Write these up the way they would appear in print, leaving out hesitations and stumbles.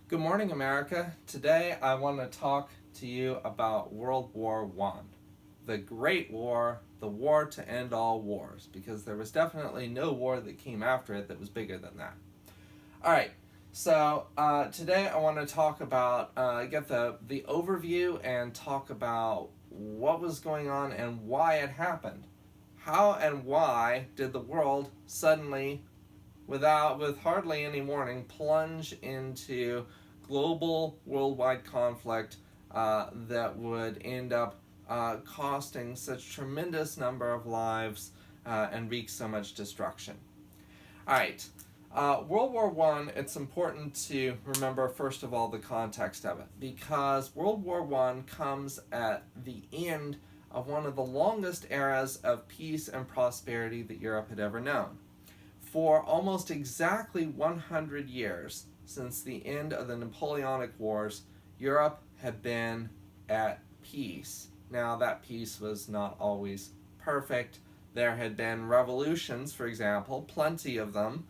Good morning, America. Today I want to talk to you about World War I, the Great War, the war to end all wars, because there was definitely no war that came after it that was bigger than that. All right, so today I want to talk about, get the overview and talk about what was going on and why it happened. How and why did the world suddenly, with hardly any warning, plunge into global worldwide conflict that would end up costing such tremendous number of lives and wreak so much destruction? All right. World War I, it's important to remember, first of all, the context of it, because World War I comes at the end of one of the longest eras of peace and prosperity that Europe had ever known. For almost exactly 100 years, since the end of the Napoleonic Wars, Europe had been at peace. Now, that peace was not always perfect. There had been revolutions, for example, plenty of them,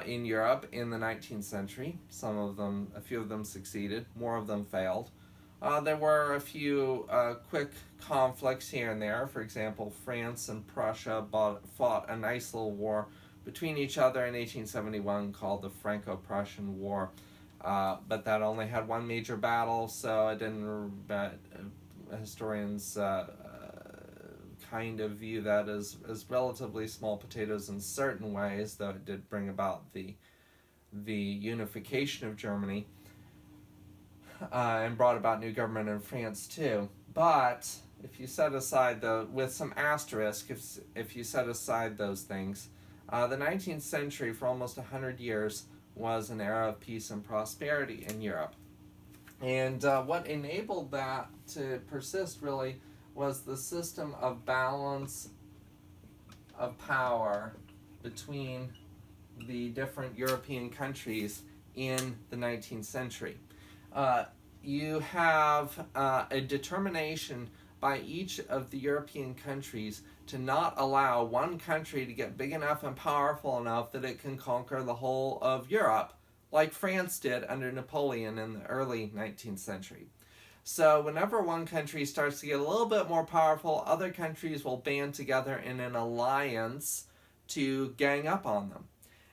in Europe in the 19th century. A few of them succeeded, more of them failed. There were a few quick conflicts here and there. For example, France and Prussia fought a nice little war between each other in 1871 called the Franco-Prussian War. But that only had one major battle, so it didn't. Historians kind of view that as relatively small potatoes in certain ways, though it did bring about the unification of Germany and brought about new government in France too. But if you set aside with some asterisk, if you set aside those things, the 19th century, for almost 100 years, was an era of peace and prosperity in Europe. And what enabled that to persist, really, was the system of balance of power between the different European countries in the 19th century. You have a determination by each of the European countries to not allow one country to get big enough and powerful enough that it can conquer the whole of Europe, like France did under Napoleon in the early 19th century. So whenever one country starts to get a little bit more powerful, other countries will band together in an alliance to gang up on them.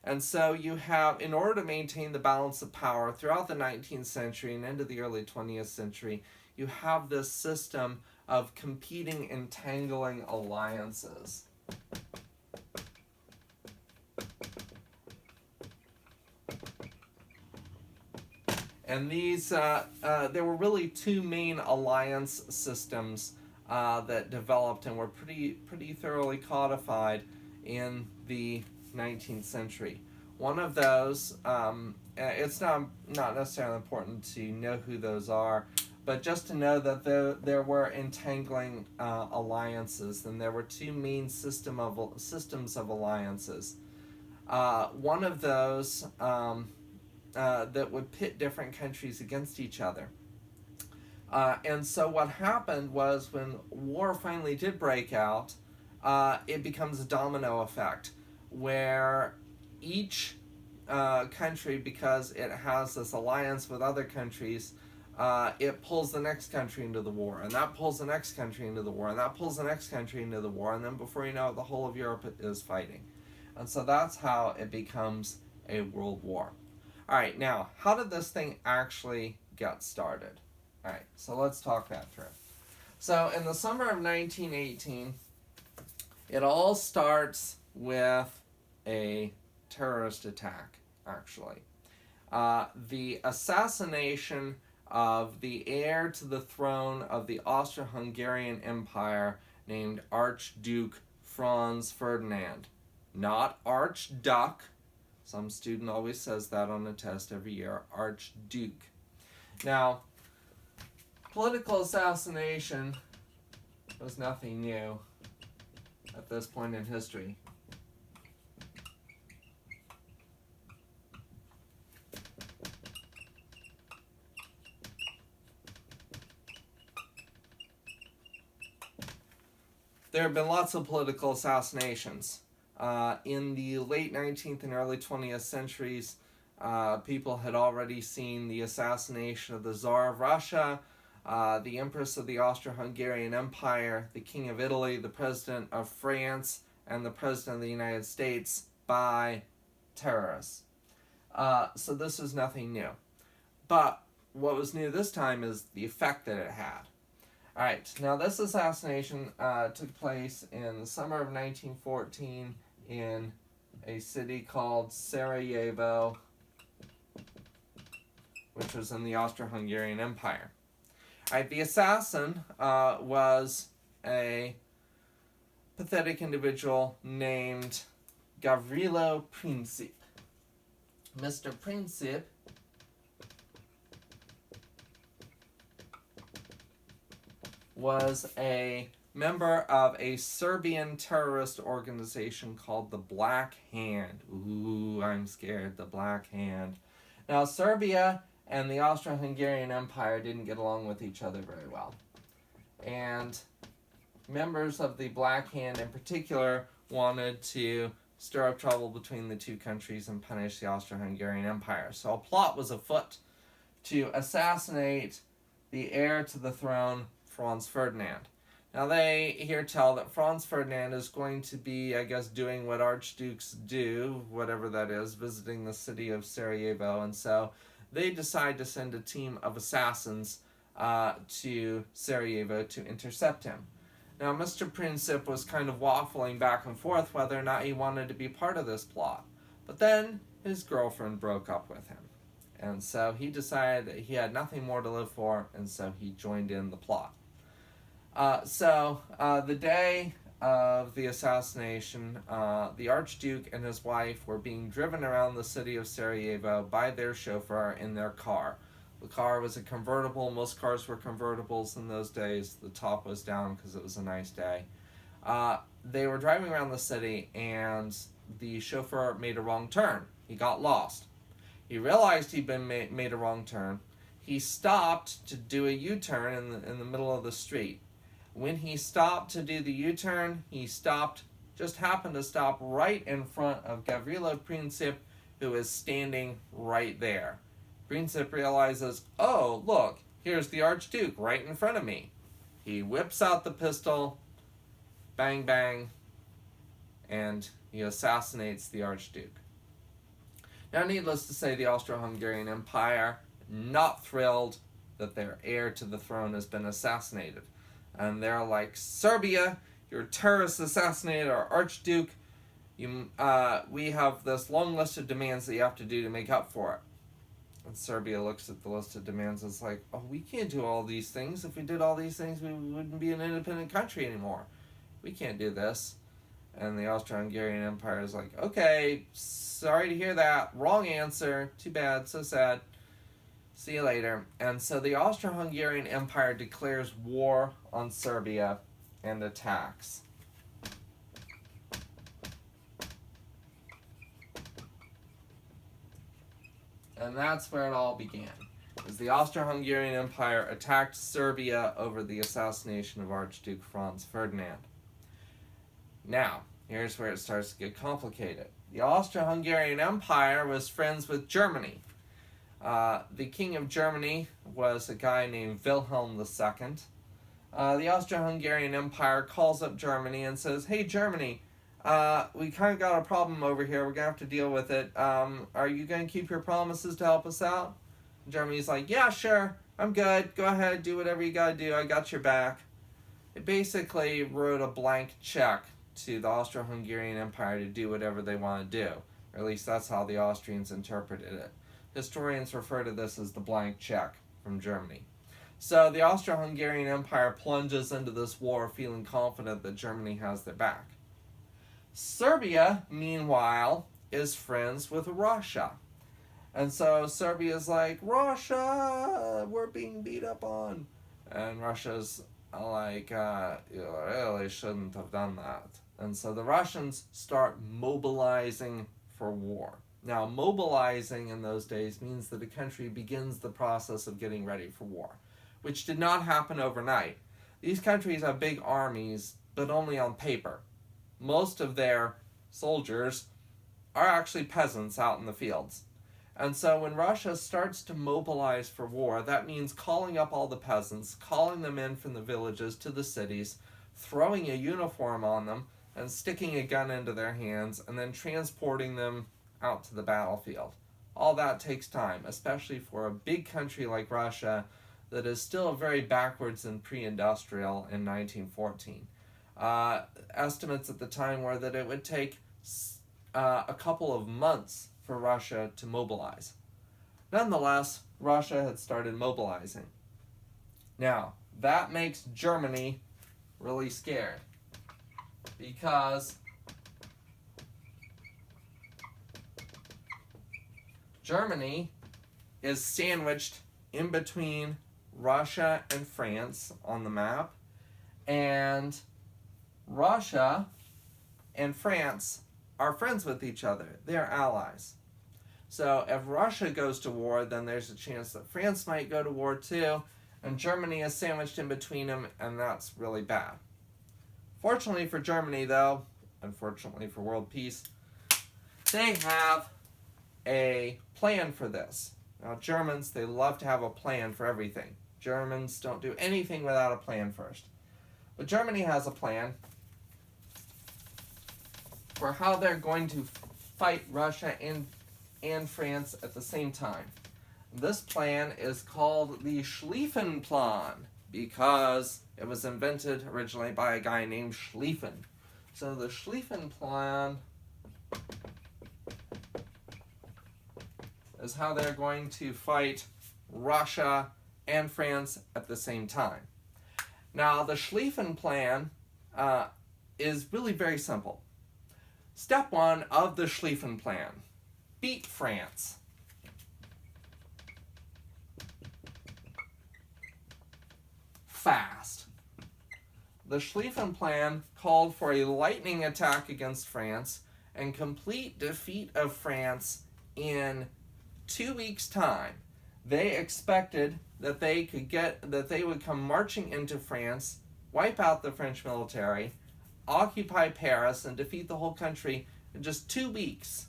And so you have, in order to maintain the balance of power throughout the 19th century and into the early 20th century, you have this system of competing, entangling alliances. And these, there were really two main alliance systems that developed and were pretty thoroughly codified in the 19th century. One of those, it's not necessarily important to know who those are, but just to know that there were entangling alliances, and there were two main systems of alliances. One of those that would pit different countries against each other. And so what happened was, when war finally did break out, it becomes a domino effect, where each country, because it has this alliance with other countries, it pulls the next country into the war, and that pulls the next country into the war, and that pulls the next country into the war, and then before you know it, the whole of Europe is fighting. And so that's how it becomes a world war. All right, now, how did this thing actually get started? All right, so let's talk that through. So in the summer of 1918, it all starts with a terrorist attack, actually. The assassination of the heir to the throne of the Austro-Hungarian Empire, named Archduke Franz Ferdinand. Not Archduke. Some student always says that on a test every year, Archduke. Now, political assassination was nothing new at this point in history. There have been lots of political assassinations. In the late 19th and early 20th centuries, People had already seen the assassination of the Tsar of Russia, the Empress of the Austro-Hungarian Empire, the King of Italy, the President of France, and the President of the United States by terrorists. So this was nothing new. But what was new this time is the effect that it had. Alright, now this assassination took place in the summer of 1914 in a city called Sarajevo, which was in the Austro-Hungarian Empire. Alright, the assassin was a pathetic individual named Gavrilo Princip. Mr. Princip was a member of a Serbian terrorist organization called the Black Hand. Ooh, I'm scared, the Black Hand. Now, Serbia and the Austro-Hungarian Empire didn't get along with each other very well. And members of the Black Hand in particular wanted to stir up trouble between the two countries and punish the Austro-Hungarian Empire. So a plot was afoot to assassinate the heir to the throne, Franz Ferdinand. Now they here tell that Franz Ferdinand is going to be, I guess, doing what archdukes do, whatever that is, visiting the city of Sarajevo, and so they decide to send a team of assassins to Sarajevo to intercept him. Now, Mr. Princip was kind of waffling back and forth whether or not he wanted to be part of this plot. But then his girlfriend broke up with him. And so he decided that he had nothing more to live for, and so he joined in the plot. The day of the assassination, the Archduke and his wife were being driven around the city of Sarajevo by their chauffeur in their car. The car was a convertible. Most cars were convertibles in those days. The top was down because it was a nice day. They were driving around the city, and the chauffeur made a wrong turn. He got lost. He realized he'd been made a wrong turn. He stopped to do a U-turn in the middle of the street. When he stopped to do the U-turn, he just happened to stop right in front of Gavrilo Princip, who is standing right there. Princip realizes, oh, look, here's the Archduke right in front of me. He whips out the pistol, bang, bang, and he assassinates the Archduke. Now, needless to say, the Austro-Hungarian Empire, not thrilled that their heir to the throne has been assassinated. And they're like, Serbia, your terrorist assassinated our Archduke. We have this long list of demands that you have to do to make up for it. And Serbia looks at the list of demands and is like, oh, we can't do all these things. If we did all these things, we wouldn't be an independent country anymore. We can't do this. And the Austro-Hungarian Empire is like, okay, sorry to hear that. Wrong answer. Too bad. So sad. See you later. And so the Austro-Hungarian Empire declares war on Serbia and attacks. And that's where it all began, as the Austro-Hungarian Empire attacked Serbia over the assassination of Archduke Franz Ferdinand. Now, here's where it starts to get complicated. The Austro-Hungarian Empire was friends with Germany. The King of Germany was a guy named Wilhelm II. The Austro-Hungarian Empire calls up Germany and says, hey, Germany, we kind of got a problem over here. We're going to have to deal with it. Are you going to keep your promises to help us out? Germany's like, yeah, sure. I'm good. Go ahead. Do whatever you got to do. I got your back. It basically wrote a blank check to the Austro-Hungarian Empire to do whatever they want to do. Or at least that's how the Austrians interpreted it. Historians refer to this as the blank check from Germany. So the Austro-Hungarian Empire plunges into this war feeling confident that Germany has their back. Serbia, meanwhile, is friends with Russia. And so Serbia's like, Russia, we're being beat up on. And Russia's like, you really shouldn't have done that. And so the Russians start mobilizing for war. Now, mobilizing in those days means that a country begins the process of getting ready for war, which did not happen overnight. These countries have big armies, but only on paper. Most of their soldiers are actually peasants out in the fields. And so when Russia starts to mobilize for war, that means calling up all the peasants, calling them in from the villages to the cities, throwing a uniform on them, and sticking a gun into their hands, and then transporting them out to the battlefield. All that takes time, especially for a big country like Russia that is still very backwards and pre-industrial in 1914. Estimates at the time were that it would take a couple of months for Russia to mobilize. Nonetheless, Russia had started mobilizing. Now, that makes Germany really scared because Germany is sandwiched in between Russia and France on the map, and Russia and France are friends with each other. They're allies. So if Russia goes to war, then there's a chance that France might go to war too, and Germany is sandwiched in between them, and that's really bad. Fortunately for Germany, though, unfortunately for world peace, they have a plan for this. Now, Germans, they love to have a plan for everything. Germans don't do anything without a plan first. But Germany has a plan for how they're going to fight Russia and France at the same time. This plan is called the Schlieffen Plan because it was invented originally by a guy named Schlieffen. So the Schlieffen Plan is how they're going to fight Russia and France at the same time. Now, the Schlieffen Plan is really very simple. Step 1 of the Schlieffen Plan: beat France. Fast. The Schlieffen Plan called for a lightning attack against France and complete defeat of France in 2 weeks' time. They expected that they would come marching into France, wipe out the French military, occupy Paris, and defeat the whole country in just 2 weeks.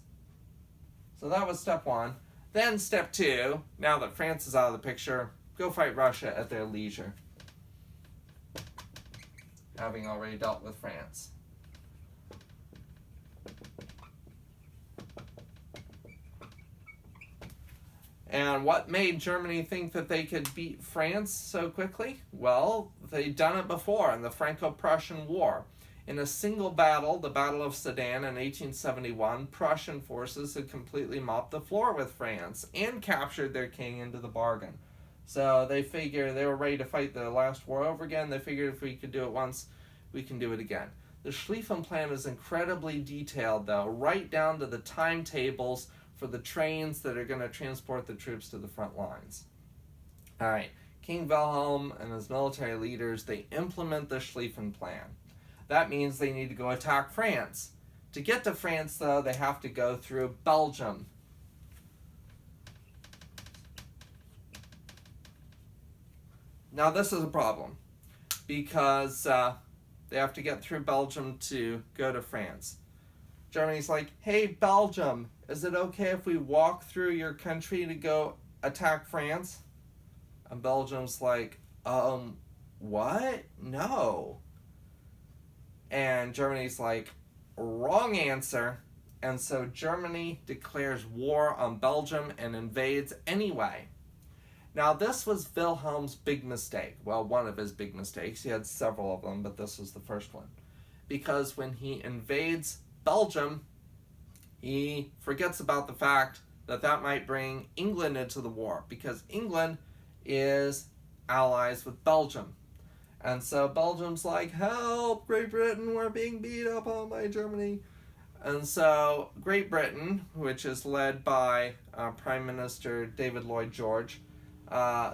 So that was step 1. Then step 2, now that France is out of the picture, go fight Russia at their leisure, having already dealt with France. And what made Germany think that they could beat France so quickly? Well, they'd done it before in the Franco-Prussian War. In a single battle, the Battle of Sedan in 1871, Prussian forces had completely mopped the floor with France and captured their king into the bargain. So they figured they were ready to fight the last war over again. They figured if we could do it once, we can do it again. The Schlieffen Plan is incredibly detailed, though, right down to the timetables for the trains that are going to transport the troops to the front lines. All right, King Wilhelm and his military leaders, they implement the Schlieffen Plan. That means they need to go attack France. To get to France, though, they have to go through Belgium. Now, this is a problem because they have to get through Belgium to go to France. Germany's like, hey, Belgium, is it okay if we walk through your country to go attack France? And Belgium's like, what? No. And Germany's like, wrong answer. And so Germany declares war on Belgium and invades anyway. Now, this was Wilhelm's big mistake. Well, one of his big mistakes. He had several of them, but this was the first one. Because when he invades Belgium, he forgets about the fact that that might bring England into the war, because England is allies with Belgium. And so Belgium's like, help, Great Britain, we're being beat up on by Germany. And so Great Britain, which is led by Prime Minister David Lloyd George,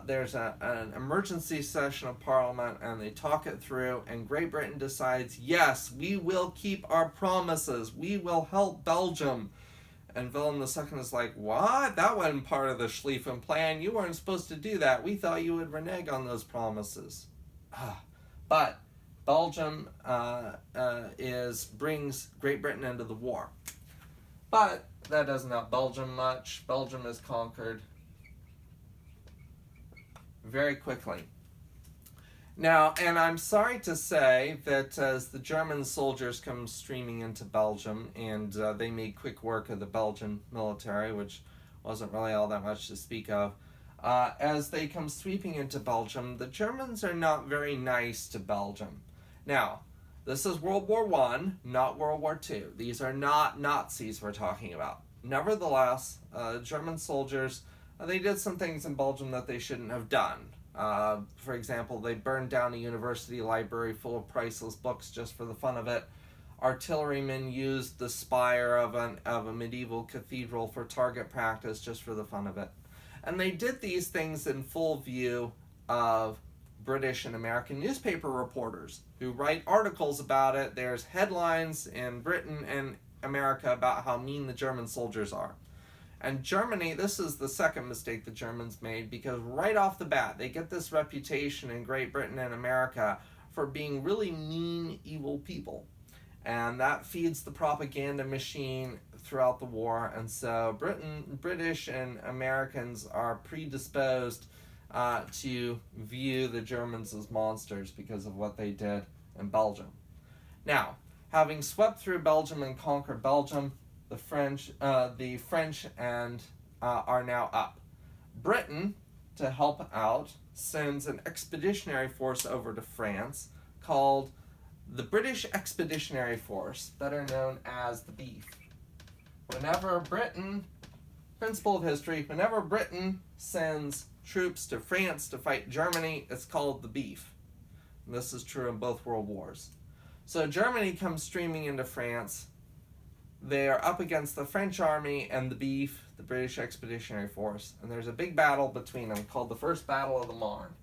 there's an emergency session of Parliament, and they talk it through, and Great Britain decides, yes, we will keep our promises. We will help Belgium. And Wilhelm II is like, what? That wasn't part of the Schlieffen Plan. You weren't supposed to do that. We thought you would renege on those promises. But Belgium brings Great Britain into the war. But that doesn't help Belgium much. Belgium is conquered very quickly. Now, and I'm sorry to say that as the German soldiers come streaming into Belgium, and they made quick work of the Belgian military, which wasn't really all that much to speak of, as they come sweeping into Belgium, the Germans are not very nice to Belgium. Now, this is World War I, not World War II. These are not Nazis we're talking about. Nevertheless, German soldiers, they did some things in Belgium that they shouldn't have done. For example, they burned down a university library full of priceless books just for the fun of it. Artillerymen used the spire of a medieval cathedral for target practice just for the fun of it. And they did these things in full view of British and American newspaper reporters who write articles about it. There's headlines in Britain and America about how mean the German soldiers are. And Germany, this is the second mistake the Germans made, because right off the bat, they get this reputation in Great Britain and America for being really mean, evil people. And that feeds the propaganda machine throughout the war. And so British and Americans are predisposed to view the Germans as monsters because of what they did in Belgium. Now, having swept through Belgium and conquered Belgium, the French and are now up. Britain, to help out, sends an expeditionary force over to France called the British Expeditionary Force, better known as the Beef. Principle of history, whenever Britain sends troops to France to fight Germany, it's called the Beef. And this is true in both world wars. So Germany comes streaming into France. They are up against the French army and the Beef, the British Expeditionary Force, and there's a big battle between them called the First Battle of the Marne.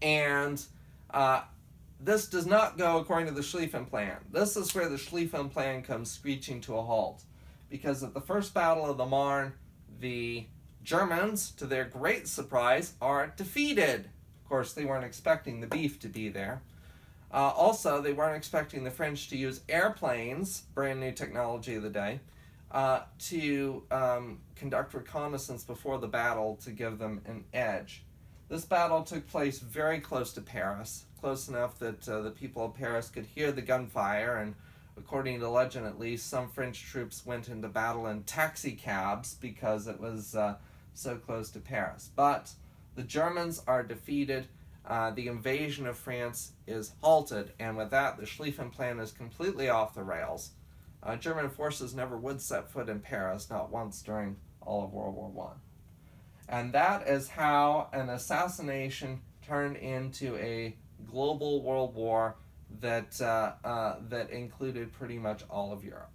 And this does not go according to the Schlieffen Plan. This is where the Schlieffen Plan comes screeching to a halt. Because at the First Battle of the Marne, the Germans, to their great surprise, are defeated. Of course, they weren't expecting the Beef to be there. Also, they weren't expecting the French to use airplanes, brand new technology of the day, to conduct reconnaissance before the battle to give them an edge. This battle took place very close to Paris, close enough that the people of Paris could hear the gunfire, and according to legend at least, some French troops went into battle in taxi cabs because it was so close to Paris. But the Germans are defeated, the invasion of France is halted, and with that, the Schlieffen Plan is completely off the rails. German forces never would set foot in Paris, not once during all of World War I. And that is how an assassination turned into a global world war that included pretty much all of Europe.